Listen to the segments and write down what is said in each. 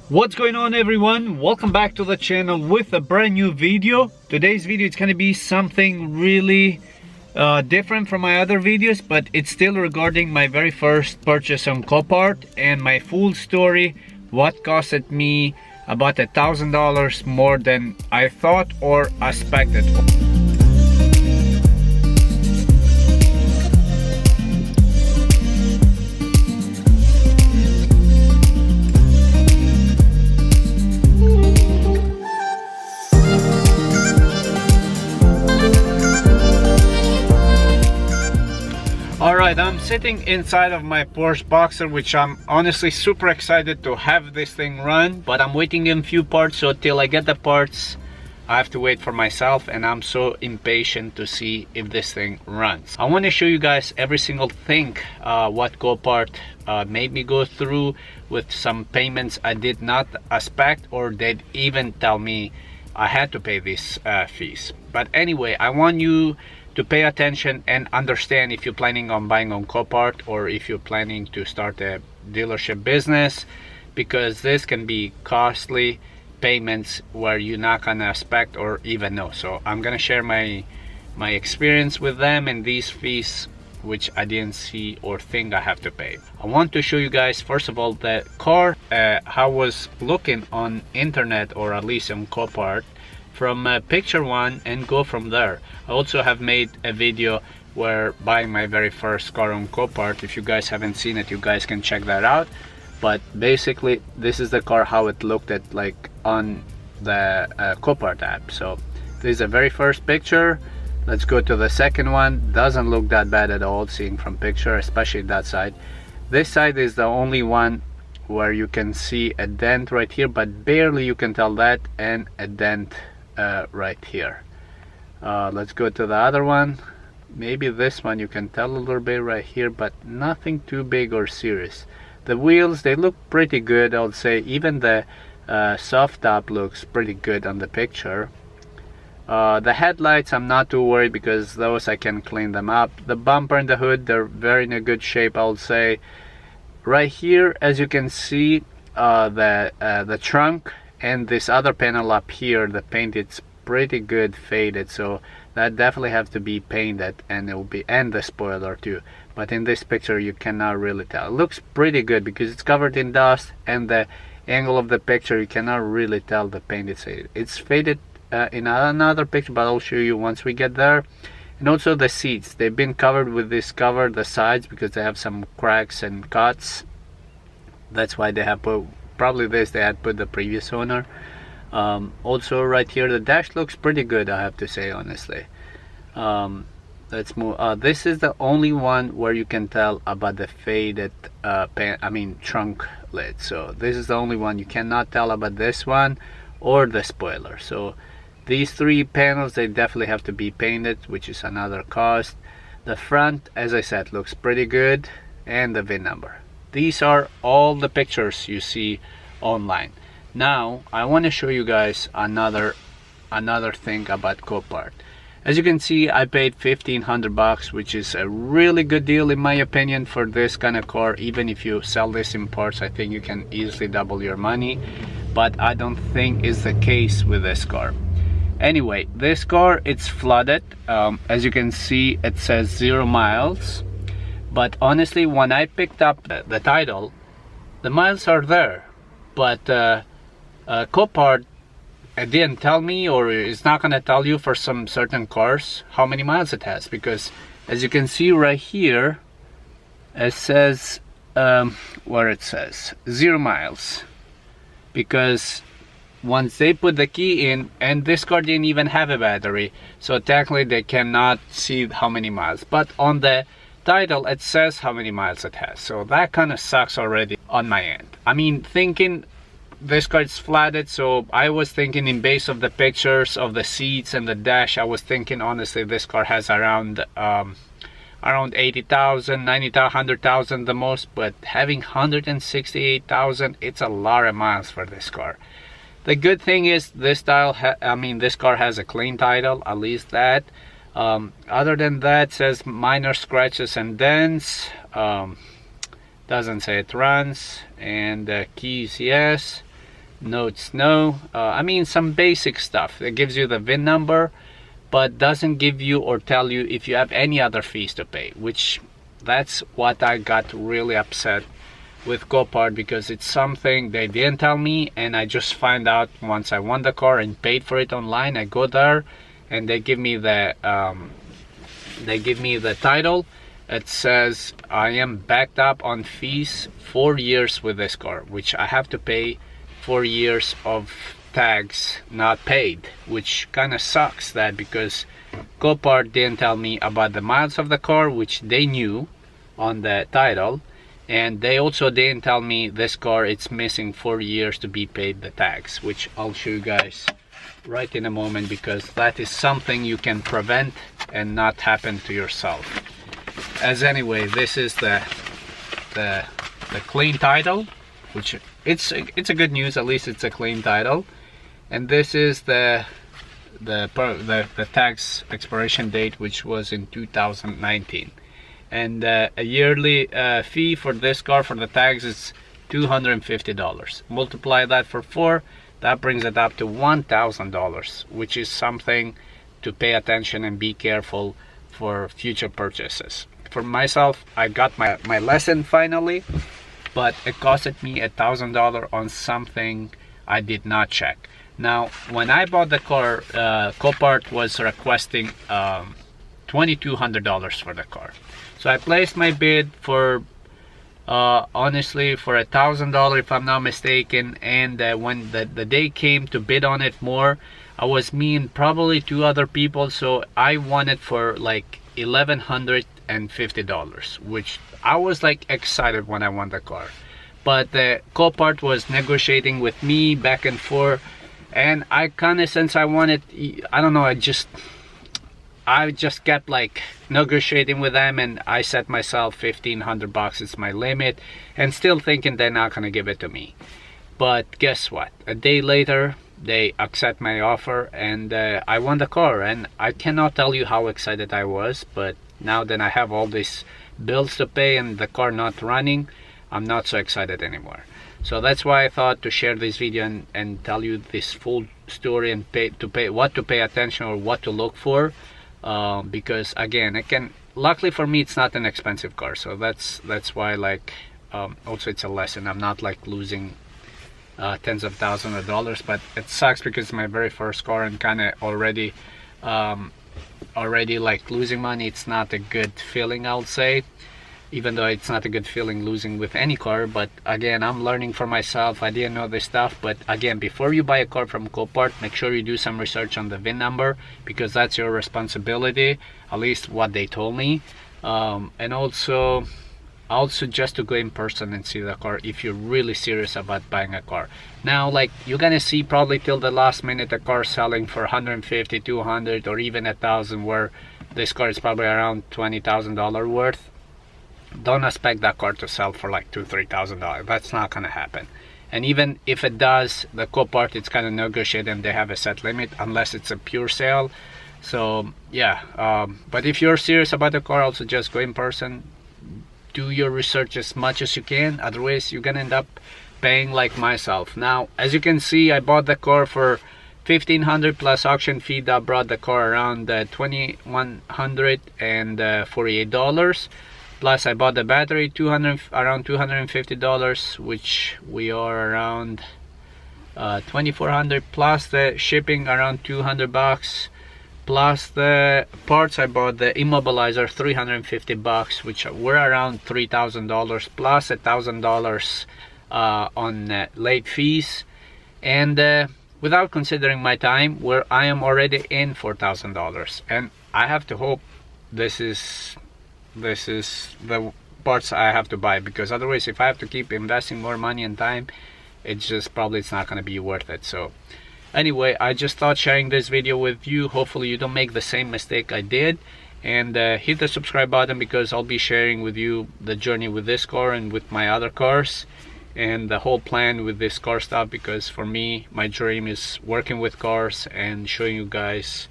What's going on, everyone? Welcome back to the channel with a brand new video. Today's video is going to be something really different from my other videos, but it's still regarding my very first purchase on Copart and my full story, what costed me about $1,000 more than I thought or expected. Alright, I'm sitting inside of my Porsche Boxer, which I'm honestly super excited to have this thing run, but I'm waiting in few parts, so till I get the parts I have to wait for myself, and I'm so impatient to see if this thing runs. I want to show you guys every single thing what Copart made me go through, with some payments I did not expect, or they'd even tell me I had to pay these fees. But anyway, I want you to pay attention and understand if you're planning on buying on Copart or if you're planning to start a dealership business, because this can be costly payments where you're not gonna expect or even know. So I'm gonna share my experience with them and these fees which I didn't see or think I have to pay. I want to show you guys first of all the car I was looking on internet, or at least on Copart, from picture one, and go from there. I also have made a video where buying my very first car on Copart. If you guys haven't seen it, you guys can check that out. But basically this is the car, how it looked at like on the Copart app. So this is the very first picture. Let's go to the second one. Doesn't look that bad at all, seeing from picture, especially that side. This side is the only one where you can see a dent right here, but barely you can tell that, and a dent right here. Let's go to the other one. Maybe this one you can tell a little bit right here, but nothing too big or serious. The wheels, they look pretty good, I would say. Even the soft top looks pretty good on the picture. The headlights, I'm not too worried because those I can clean them up. The bumper and the hood, they're very in a good shape, I would say. Right here, as you can see, the trunk and this other panel up here, the paint, it's pretty good faded, so that definitely have to be painted, and it will be, and the spoiler too. But in this picture you cannot really tell. It looks pretty good because it's covered in dust, and the angle of the picture you cannot really tell the paint is faded. It's faded in another picture, but I'll show you once we get there. And also the seats, they've been covered with this cover, the sides, because they have some cracks and cuts. That's why they have put, probably this they had put the previous owner. Also right here the dash looks pretty good, I have to say, honestly. Let's move. This is the only one where you can tell about the faded trunk lid. So this is the only one you cannot tell about, this one or the spoiler. So these three panels, they definitely have to be painted, which is another cost. The front, as I said, looks pretty good, and the VIN number. These are all the pictures you see online. Now I want to show you guys another thing about Copart. As you can see, I paid $1,500, which is a really good deal in my opinion for this kind of car. Even if you sell this in parts, I think you can easily double your money, but I don't think is the case with this car. Anyway, this car, it's flooded. As you can see, it says 0 miles. But honestly, when I picked up the title, the miles are there. But Copart didn't tell me, or is not going to tell you for some certain cars how many miles it has. Because as you can see right here, it says, where it says 0 miles. Because once they put the key in, and this car didn't even have a battery, so technically they cannot see how many miles. But on the title it says how many miles it has, so that kind of sucks already on my end. I mean, thinking this car is flooded, so I was thinking in base of the pictures of the seats and the dash, I was thinking honestly this car has around 80,000, 90,000, 100,000 the most, but having 168,000, it's a lot of miles for this car. The good thing is this car has a clean title, at least that. Other than that, says minor scratches and dents. Doesn't say it runs. And keys, yes. notes no. I mean some basic stuff. It gives you the VIN number, but doesn't give you or tell you if you have any other fees to pay, which that's what I got really upset with Copart, because it's something they didn't tell me, and I just find out once I won the car and paid for it online. I go there and they give me the title. It says I am backed up on fees 4 years with this car, which I have to pay 4 years of tags not paid, which kind of sucks, that because Copart didn't tell me about the miles of the car, which they knew on the title, and they also didn't tell me this car it's missing 4 years to be paid the tax, which I'll show you guys right in a moment, because that is something you can prevent and not happen to yourself. As anyway, this is the clean title, which it's a good news, at least it's a clean title. And this is the tax expiration date, which was in 2019. And a yearly fee for this car for the tags is $250. Multiply that for 4, that brings it up to $1,000, which is something to pay attention and be careful for future purchases. For myself, I got my lesson finally, but it costed me $1,000 on something I did not check. Now, when I bought the car, Copart was requesting $2,200 for the car. So I placed my bid for honestly for $1,000 if I'm not mistaken, and when the day came to bid on it more, I was me and probably 2 other people, so I won it for like $1,150, which I was like excited when I won the car. But the Copart was negotiating with me back and forth, and I kind of, since I won it, I don't know, I just kept like negotiating with them, and I set myself $1,500 is my limit, and still thinking they're not gonna give it to me. But guess what, a day later they accept my offer, and I won the car, and I cannot tell you how excited I was. But now that I have all these bills to pay and the car not running, I'm not so excited anymore. So that's why I thought to share this video and tell you this full story, and what to pay attention or what to look for, because again, luckily for me, it's not an expensive car, so that's why, like, also it's a lesson. I'm not like losing tens of thousands of dollars, but it sucks because it's my very first car, and kind of already like losing money. It's not a good feeling, I'll say, even though it's not a good feeling losing with any car. But again, I'm learning for myself. I didn't know this stuff, but again, before you buy a car from Copart, make sure you do some research on the VIN number, because that's your responsibility, at least what they told me. And also I'll suggest to go in person and see the car if you're really serious about buying a car. Now, like, you're gonna see probably till the last minute a car selling for 150, 200, or even 1,000, where this car is probably around $20,000 worth. Don't expect that car to sell for like $2,000-3,000. That's not gonna happen. And even if it does, the Copart, it's kind of negotiated, and they have a set limit unless it's a pure sale. So yeah, but if you're serious about the car, also just go in person, do your research as much as you can, otherwise you're gonna end up paying like myself. Now, as you can see, I bought the car for $1,500 plus auction fee. That brought the car around $2,148. Plus I bought the battery around $250, which we are around $2,400, plus the shipping around $200, plus the parts. I bought the immobilizer $350, which were around $3,000, plus $1,000 on late fees, and without considering my time, where I am already in $4,000. And I have to hope this is the parts I have to buy, because otherwise, if I have to keep investing more money and time, it's not going to be worth it. So anyway, I just thought sharing this video with you. Hopefully you don't make the same mistake I did, and hit the subscribe button, because I'll be sharing with you the journey with this car and with my other cars, and the whole plan with this car stuff, because for me, my dream is working with cars and showing you guys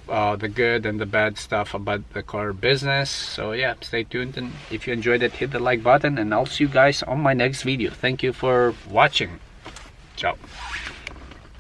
the good and the bad stuff about the car business. So yeah, stay tuned, and if you enjoyed it, hit the like button, and I'll see you guys on my next video. Thank you for watching. Ciao.